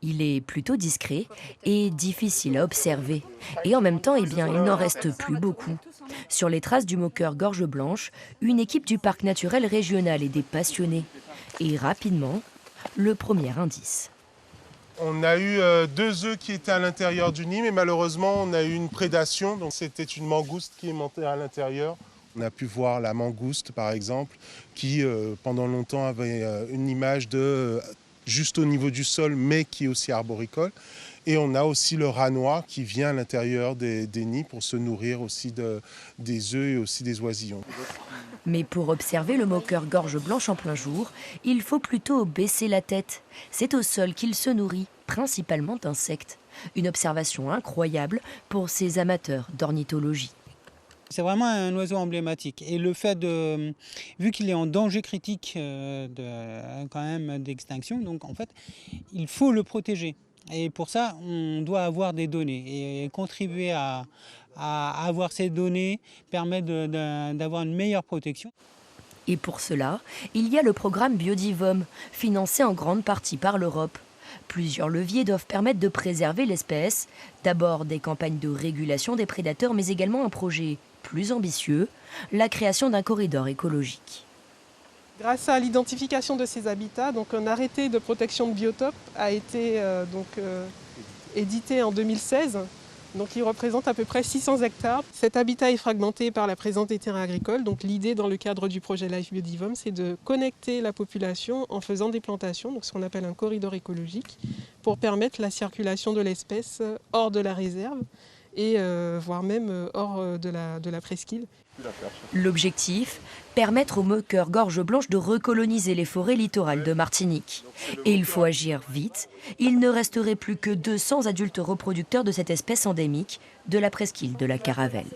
Il est plutôt discret et difficile à observer. Et en même temps, il n'en reste plus beaucoup. Sur les traces du moqueur gorge blanche, une équipe du parc naturel régional et des passionnés. Et rapidement, le premier indice. On a eu 2 œufs qui étaient à l'intérieur du nid, mais malheureusement, on a eu une prédation. Donc, c'était une mangouste qui est montée à l'intérieur. On a pu voir la mangouste, par exemple, qui, pendant longtemps, avait une image de juste au niveau du sol, mais qui est aussi arboricole. Et on a aussi le rat noir qui vient à l'intérieur des nids pour se nourrir aussi des œufs et aussi des oisillons. Mais pour observer le moqueur gorge blanche en plein jour, il faut plutôt baisser la tête. C'est au sol qu'il se nourrit, principalement d'insectes. Une observation incroyable pour ces amateurs d'ornithologie. C'est vraiment un oiseau emblématique. Et le fait vu qu'il est en danger critique quand même d'extinction, donc en fait, il faut le protéger. Et pour ça, on doit avoir des données. Et contribuer à avoir ces données permet d'avoir une meilleure protection. Et pour cela, il y a le programme Biodivom, financé en grande partie par l'Europe. Plusieurs leviers doivent permettre de préserver l'espèce. D'abord des campagnes de régulation des prédateurs, mais également un projet plus ambitieux, la création d'un corridor écologique. Grâce à l'identification de ces habitats, donc un arrêté de protection de biotope a été édité en 2016. Donc il représente à peu près 600 hectares. Cet habitat est fragmenté par la présence des terrains agricoles. Donc l'idée dans le cadre du projet Life Biodivom, c'est de connecter la population en faisant des plantations, donc ce qu'on appelle un corridor écologique, pour permettre la circulation de l'espèce hors de la réserve et voire même hors de la presqu'île. L'objectif, permettre aux moqueurs gorge blanche de recoloniser les forêts littorales de Martinique. Et il faut agir vite. Il ne resterait plus que 200 adultes reproducteurs de cette espèce endémique de la presqu'île de la Caravelle.